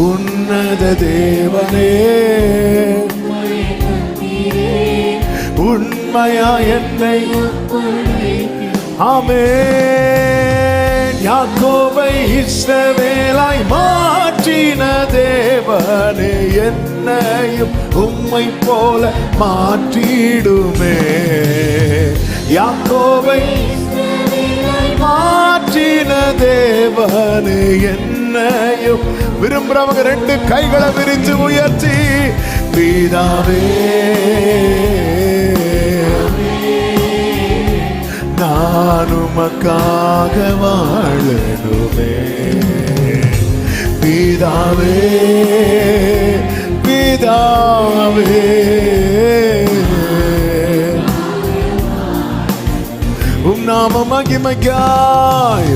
உன்னத தேவனே, உண்மையா என்னை ஆமென். யாக்கோபை இஸ்ரவேலாய் மாற்றின தேவனே, என்னையும் உம்மை போல மாற்றிடுமே. யாக்கோபை மாற்றின தேவனே, என்னையும் விரும்புறவங்க 2 கைகளை விரிச்சு உயர்த்தி, பிதாவே நான் உமக்காக வாழணுமே. பிதாவே பிதாவே உம் நாம மகிமைக்காய்